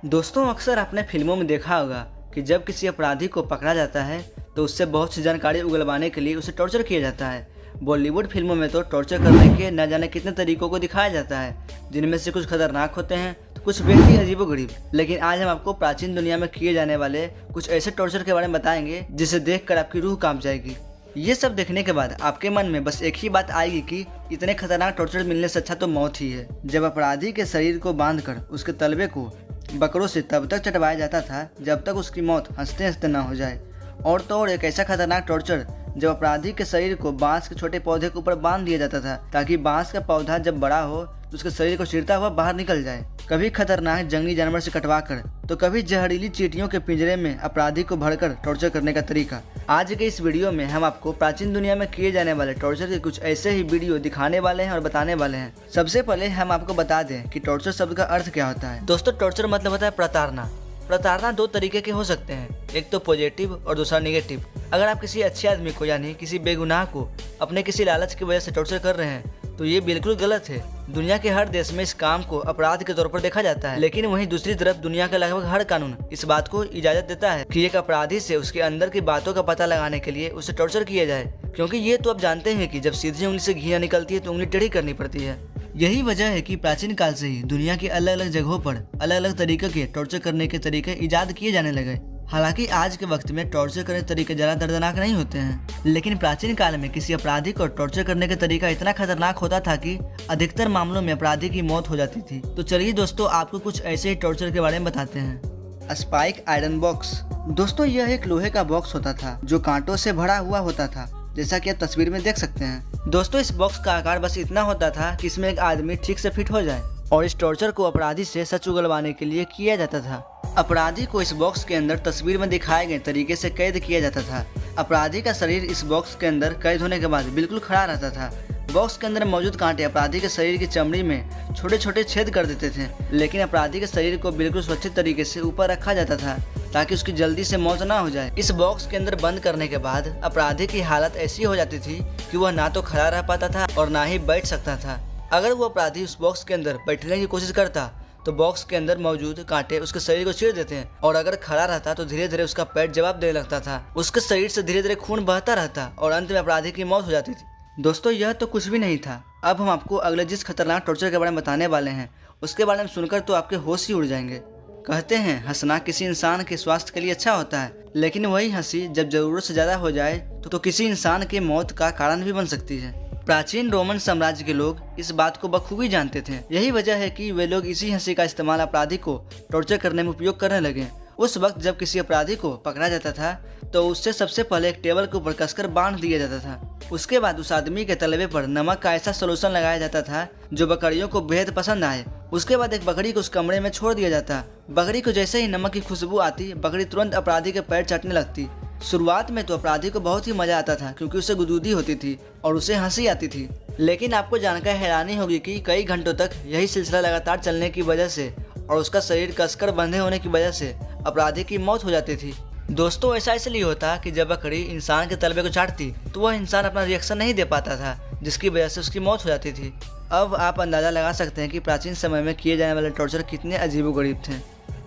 दोस्तों, अक्सर आपने फिल्मों में देखा होगा कि जब किसी अपराधी को पकड़ा जाता है तो उससे बहुत सी जानकारी उगलवाने के लिए उसे टॉर्चर किया जाता है। बॉलीवुड फिल्मों में तो टॉर्चर करने के न जाने कितने तरीकों को दिखाया जाता है, जिनमें से कुछ खतरनाक होते हैं तो कुछ बेहद ही अजीबोगरीब। लेकिन आज हम आपको प्राचीन दुनिया में किए जाने वाले कुछ ऐसे टॉर्चर के बारे में बताएंगे जिसे देखकर आपकी रूह कांप जाएगी। ये सब देखने के बाद आपके मन में बस एक ही बात आएगी कि इतने खतरनाक टॉर्चर मिलने से अच्छा तो मौत ही है। जब अपराधी के शरीर को बांधकर उसके तलबे को बकरों से तब तक चटवाया जाता था जब तक उसकी मौत हंसते हंसते न हो जाए। और तो और एक ऐसा खतरनाक टॉर्चर जब अपराधी के शरीर को बांस के छोटे पौधे के ऊपर बांध दिया जाता था ताकि बांस का पौधा जब बड़ा हो तो उसके शरीर को चीरता हुआ बाहर निकल जाए। कभी खतरनाक जंगली जानवर से कटवा कर तो कभी जहरीली चींटियों के पिंजरे में अपराधी को भरकर टॉर्चर करने का तरीका। आज के इस वीडियो में हम आपको प्राचीन दुनिया में किए जाने वाले टॉर्चर के कुछ ऐसे ही वीडियो दिखाने वाले हैं और बताने वाले हैं। सबसे पहले हम आपको बता दें कि टॉर्चर शब्द का अर्थ क्या होता है। दोस्तों, टॉर्चर मतलब होता है प्रताड़ना। प्रताड़ना दो तरीके के हो सकते हैं, एक तो पॉजिटिव और दूसरा नेगेटिव। अगर आप किसी अच्छे आदमी को यानी किसी बेगुनाह को अपने किसी लालच की वजह से टॉर्चर कर रहे हैं तो ये बिल्कुल गलत है। दुनिया के हर देश में इस काम को अपराध के तौर पर देखा जाता है, लेकिन वहीं दूसरी तरफ दुनिया का लगभग हर कानून इस बात को इजाजत देता है कि एक अपराधी से उसके अंदर की बातों का पता लगाने के लिए उसे टॉर्चर किया जाए, क्योंकि ये तो आप जानते हैं कि जब सीधी उंगली से घी निकलती है तो उंगली टेढ़ी करनी पड़ती है। यही वजह है कि प्राचीन काल से ही दुनिया की अलग अलग जगहों पर अलग अलग तरीके के टॉर्चर करने के तरीके इजाद किए जाने लगे। हालांकि आज के वक्त में टॉर्चर करने के तरीके ज्यादा दर्दनाक नहीं होते हैं, लेकिन प्राचीन काल में किसी अपराधी को टॉर्चर करने का तरीका इतना खतरनाक होता था कि अधिकतर मामलों में अपराधी की मौत हो जाती थी। तो चलिए दोस्तों, आपको कुछ ऐसे ही टॉर्चर के बारे में बताते हैं। Spike iron box. दोस्तों, यह एक लोहे का बॉक्स होता था जो कांटों से भरा हुआ होता था, जैसा कि आप तस्वीर में देख सकते हैं। दोस्तों, इस बॉक्स का आकार बस इतना होता था कि इसमें एक आदमी ठीक से फिट हो जाए, और इस टॉर्चर को अपराधी से सच उगलवाने के लिए किया जाता था। अपराधी को इस बॉक्स के अंदर तस्वीर में दिखाए गए तरीके से कैद किया जाता था। अपराधी का शरीर इस बॉक्स के अंदर कैद होने के बाद बिल्कुल खड़ा रहता था। बॉक्स के अंदर मौजूद कांटे अपराधी के शरीर की चमड़ी में छोटे छोटे छेद कर देते थे, लेकिन अपराधी के शरीर को बिल्कुल सुरक्षित तरीके से ऊपर रखा जाता था ताकि उसकी जल्दी से मौत ना हो जाए। इस बॉक्स के अंदर बंद करने के बाद अपराधी की हालत ऐसी हो जाती थी कि वह ना तो खड़ा रह पाता था और ना ही बैठ सकता था। अगर वो अपराधी उस बॉक्स के अंदर बैठने की कोशिश करता तो बॉक्स के अंदर मौजूद कांटे उसके शरीर को चीर देते हैं, और अगर खड़ा रहता तो धीरे धीरे उसका पेट जवाब देने लगता था। उसके शरीर से धीरे धीरे खून बहता रहता और अंत में अपराधी की मौत हो जाती थी। दोस्तों, यह तो कुछ भी नहीं था। अब हम आपको अगले जिस खतरनाक टॉर्चर के बारे में बताने वाले हैं उसके बारे में सुनकर तो आपके होश ही उड़ जाएंगे। कहते हैं हंसना किसी इंसान के स्वास्थ्य के लिए अच्छा होता है, लेकिन वही हंसी जब जरूरत से ज्यादा हो जाए तो किसी इंसान की मौत का कारण भी बन सकती है। प्राचीन रोमन साम्राज्य के लोग इस बात को बखूबी जानते थे। यही वजह है कि वे लोग इसी हंसी का इस्तेमाल अपराधी को टॉर्चर करने में उपयोग करने लगे। उस वक्त जब किसी अपराधी को पकड़ा जाता था तो उससे सबसे पहले एक टेबल के ऊपर कसकर बांध दिया जाता था। उसके बाद उस आदमी के तलवे पर नमक का ऐसा सोल्यूशन लगाया जाता था जो बकरियों को बेहद पसंद आए। उसके बाद एक बकरी को उस कमरे में छोड़ दिया जाता। बकरी को जैसे ही नमक की खुशबू आती, बकरी तुरंत अपराधी के पैर चाटने लगती। शुरुआत में तो अपराधी को बहुत ही मजा आता था क्योंकि उसे गुदगुदी होती थी और उसे हंसी आती थी, लेकिन आपको जानकर हैरानी होगी कि कई घंटों तक यही सिलसिला लगातार चलने की वजह से और उसका शरीर कसकर बंधे होने की वजह से अपराधी की मौत हो जाती थी। दोस्तों, ऐसा इसलिए होता कि जब बकरी इंसान के तलबे को चाटती तो वह इंसान अपना रिएक्शन नहीं दे पाता था, जिसकी वजह से उसकी मौत हो जाती थी। अब आप अंदाजा लगा सकते हैं कि प्राचीन समय में किए जाने वाले टॉर्चर कितने अजीबोगरीब थे।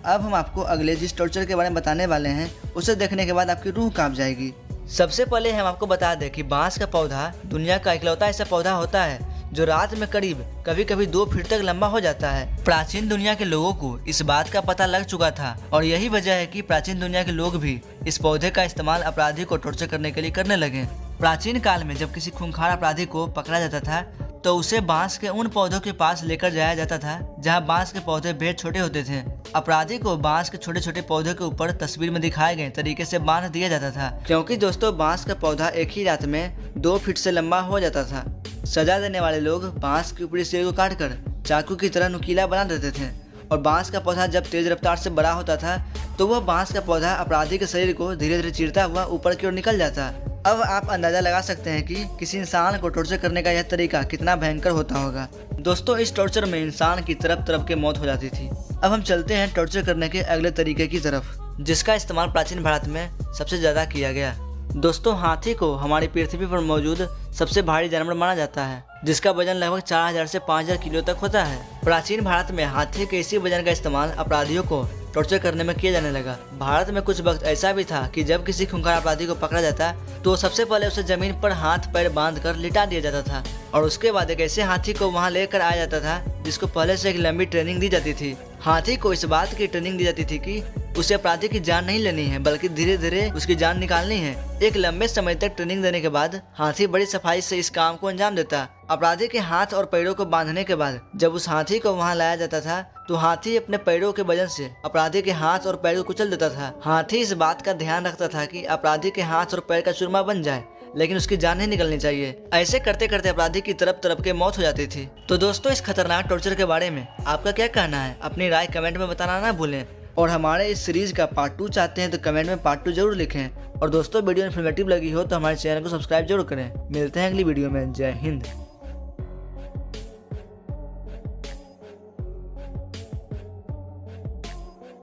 अब हम आपको अगले जिस टॉर्चर के बारे में बताने वाले हैं उसे देखने के बाद आपकी रूह कांप जाएगी। सबसे पहले हम आपको बता दें कि बांस का पौधा दुनिया का इकलौता ऐसा पौधा होता है जो रात में करीब कभी कभी 2 फीट तक लंबा हो जाता है। प्राचीन दुनिया के लोगों को इस बात का पता लग चुका था, और यही वजह है कि प्राचीन दुनिया के लोग भी इस पौधे का इस्तेमाल अपराधी को टॉर्चर करने के लिए करने लगे। प्राचीन काल में जब किसी खूंखार अपराधी को पकड़ा जाता था तो उसे बांस के उन पौधों के पास लेकर जाया जाता था जहां बांस के पौधे बेहद छोटे होते थे। अपराधी को बांस के छोटे छोटे पौधों के ऊपर तस्वीर में दिखाए गए तरीके से बांध दिया जाता था, क्योंकि दोस्तों बांस का पौधा एक ही रात में 2 फीट से लंबा हो जाता था। सजा देने वाले लोग बांस के ऊपरी सिरे को काटकर चाकू की तरह नुकीला बना देते थे, और बांस का पौधा जब तेज रफ्तार से बड़ा होता था तो वह बांस का पौधा अपराधी के शरीर को धीरे धीरे चीरता हुआ ऊपर की ओर निकल जाता। अब आप अंदाजा लगा सकते हैं कि किसी इंसान को टॉर्चर करने का यह तरीका कितना भयंकर होता होगा। दोस्तों, इस टॉर्चर में इंसान की तरफ तरफ के मौत हो जाती थी। अब हम चलते हैं टॉर्चर करने के अगले तरीके की तरफ, जिसका इस्तेमाल प्राचीन भारत में सबसे ज्यादा किया गया। दोस्तों, हाथी को हमारी पृथ्वी पर मौजूद सबसे भारी जानवर माना जाता है, जिसका वजन लगभग 4000 से 5000 किलो तक होता है। प्राचीन भारत में हाथी के इसी वजन का इस्तेमाल अपराधियों को टॉर्चर करने में किया जाने लगा। भारत में कुछ वक्त ऐसा भी था कि जब किसी खूंखार अपराधी को पकड़ा जाता तो सबसे पहले उसे जमीन पर हाथ पैर बांधकर लिटा दिया जाता था और उसके बाद एक ऐसे हाथी को वहां लेकर आया जाता था जिसको पहले से एक लंबी ट्रेनिंग दी जाती थी। हाथी को इस बात की ट्रेनिंग दी जाती थी कि उसे अपराधी की जान नहीं लेनी है बल्कि धीरे धीरे उसकी जान निकालनी है। एक लंबे समय तक ट्रेनिंग देने के बाद हाथी बड़ी सफाई से इस काम को अंजाम देता। अपराधी के हाथ और पैरों को बांधने के बाद जब उस हाथी को वहां लाया जाता था तो हाथी अपने पैरों के वजन से अपराधी के हाथ और पैर को कुचल देता था। हाथी इस बात का ध्यान रखता था कि अपराधी के हाथ और पैर का चूरमा बन जाए लेकिन उसकी जान नहीं निकलनी चाहिए। ऐसे करते करते अपराधी की तरफ के मौत हो जाती थी। तो दोस्तों, इस खतरनाक टॉर्चर के बारे में आपका क्या कहना है? अपनी राय कमेंट में बताना ना भूलें और हमारे इस सीरीज का पार्ट 2 चाहते हैं तो कमेंट में पार्ट 2 जरूर लिखें। और दोस्तों, वीडियो इन्फॉर्मेटिव लगी हो तो हमारे चैनल को सब्सक्राइब जरूर करें। मिलते हैं अगली वीडियो में। जय हिंद।